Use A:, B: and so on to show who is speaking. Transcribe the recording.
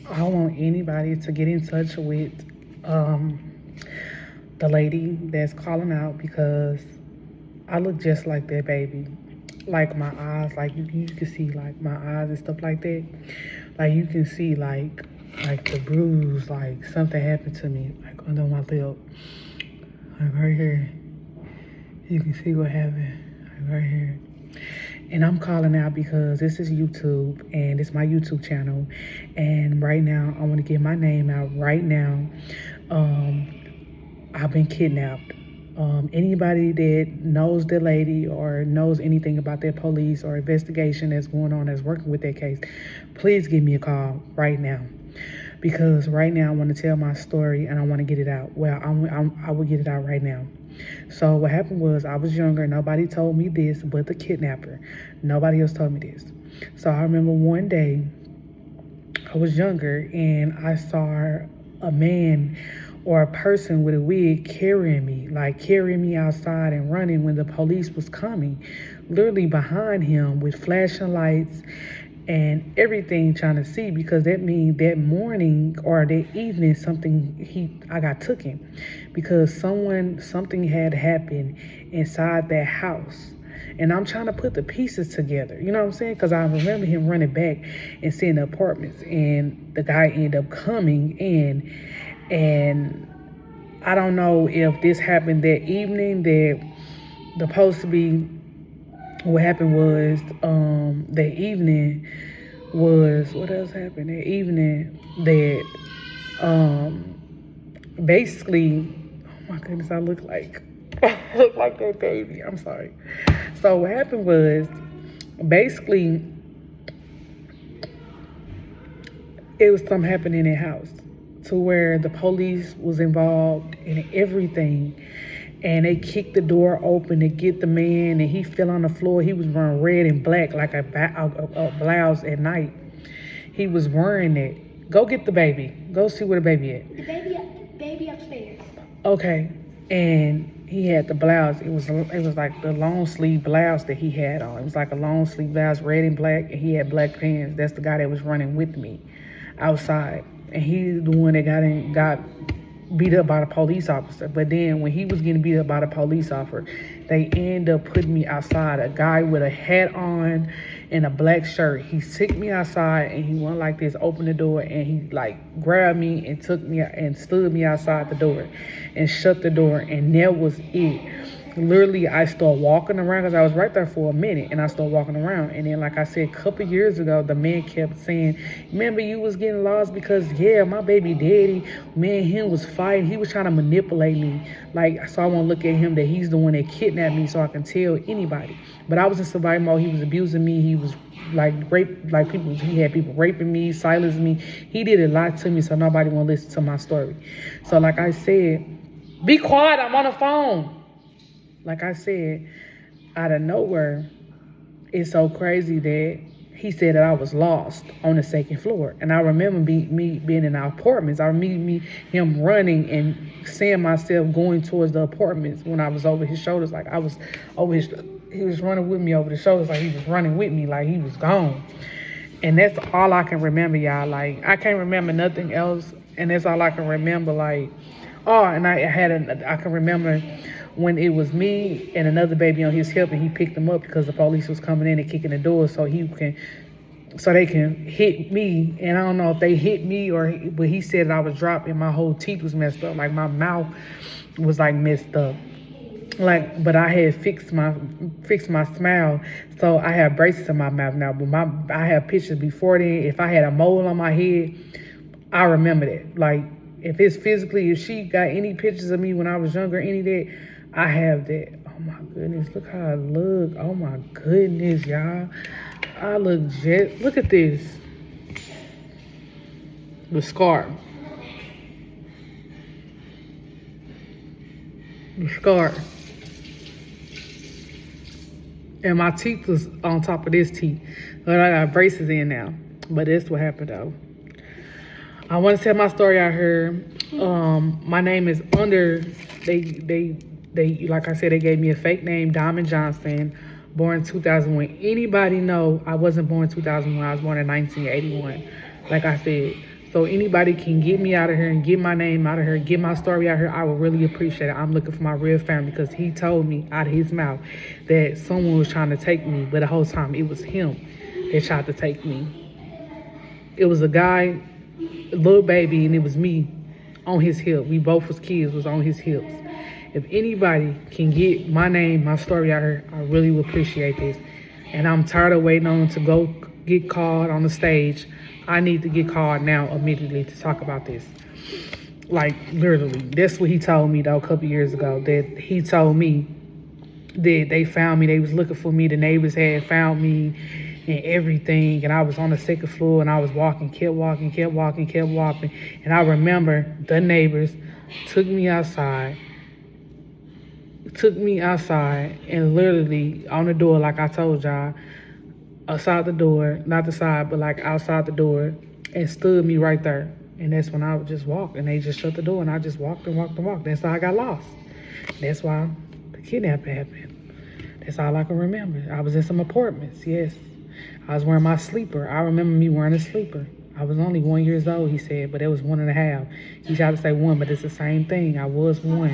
A: I don't want anybody to get in touch with the lady that's calling out because I look just like that baby. Like my eyes, like you can see like my eyes and stuff like that. Like you can see like the bruise, like something happened to me, like under my lip, like right here. You can see what happened, like right here. And I'm calling out because this is YouTube and it's my YouTube channel. And right now, I want to get my name out right now. Um, I've been kidnapped. Anybody that knows the lady or knows anything about that police or investigation that's going on that's working with that case, please give me a call right now. Because right now I want to tell my story and I want to get it out. Well, I will get it out right now. So what happened was I was younger. Nobody told me this but the kidnapper. Nobody else told me this. So I remember one day I was younger and I saw a man or a person with a wig carrying me outside and running when the police was coming, literally behind him with flashing lights and everything trying to see because that means that morning or that evening I got taken because something had happened inside that house. And I'm trying to put the pieces together, you know what I'm saying? Because I remember him running back and seeing the apartments, and the guy ended up coming in. And I don't know if this happened that evening that supposed to be what happened was that evening was what else happened that evening that basically, oh my goodness, I look like I look like that baby. I'm sorry. So what happened was basically it was something happening in the house to where the police was involved in everything. And they kicked the door open to get the man, and he fell on the floor. He was wearing red and black like a blouse at night. He was wearing it. Go get the baby. Go see where the baby at.
B: The baby upstairs.
A: Okay. And he had the blouse. It was like the long sleeve blouse that he had on. It was like a long sleeve blouse, red and black, and he had black pants. That's the guy that was running with me outside. And he's the one that got beat up by the police officer. But then when he was getting beat up by the police officer, they end up putting me outside. A guy with a hat on and a black shirt. He took me outside and he went like this, opened the door, and he like grabbed me and took me and stood me outside the door and shut the door, and that was it. Literally, I started walking around because I was right there for a minute, and I started walking around. And then, like I said, a couple years ago, the man kept saying, remember you was getting lost because, yeah, my baby daddy, me and him was fighting. He was trying to manipulate me. Like, so I want to look at him that he's the one that kidnapped me so I can tell anybody. But I was in survival mode. He was abusing me. He was he had people raping me, silencing me. He did a lot to me, so nobody want to listen to my story. So like I said, be quiet, I'm on the phone. Like I said, out of nowhere, it's so crazy that he said that I was lost on the second floor. And I remember me being in our apartments. I remember him running and seeing myself going towards the apartments when I was over his shoulders. Like I was over he was running with me over the shoulders, like he was running with me, like he was gone. And that's all I can remember, y'all. Like I can't remember nothing else. And that's all I can remember. Like, oh, and I can remember when it was me and another baby on his hip, and he picked him up because the police was coming in and kicking the door so they can hit me. And I don't know if they hit me but he said that I was dropped and my whole teeth was messed up. Like my mouth was like messed up. Like, but I had fixed my smile, so I have braces in my mouth now. But I have pictures before then. If I had a mole on my head, I remember that. Like, if she got any pictures of me when I was younger, any of that, I have that. Oh my goodness, look how I look. Oh my goodness, y'all. I look look at this. The scar. The scar. And my teeth was on top of this teeth. But I got braces in now. But that's what happened though. I want to tell my story out here. My name is under, they like I said, they gave me a fake name, Diamond Johnson, born 2001. Anybody know I wasn't born 2001, I was born in 1981, like I said. So anybody can get me out of here and get my name out of here, get my story out of here, I would really appreciate it. I'm looking for my real family because he told me out of his mouth that someone was trying to take me, but the whole time it was him that tried to take me. It was a guy, a little baby, and it was me on his hip. We both was kids, was on his hips. If anybody can get my name, my story out here, I really would appreciate this. And I'm tired of waiting on to go get called on the stage. I need to get called now immediately to talk about this. Like literally, that's what he told me though a couple years ago. That he told me that they found me. They was looking for me. The neighbors had found me and everything. And I was on the second floor and I was walking, kept walking. And I remember the neighbors took me outside and literally on the door, like I told y'all, outside the door, not the side, but like outside the door, and stood me right there. And that's when I would just walk, and they just shut the door, and I just walked. That's how I got lost. That's why the kidnapping happened. That's all I can remember. I was in some apartments, yes. I was wearing my sleeper. I remember me wearing a sleeper. I was only 1 year old, he said, but it was 1.5. He tried to say 1, but it's the same thing. I was 1.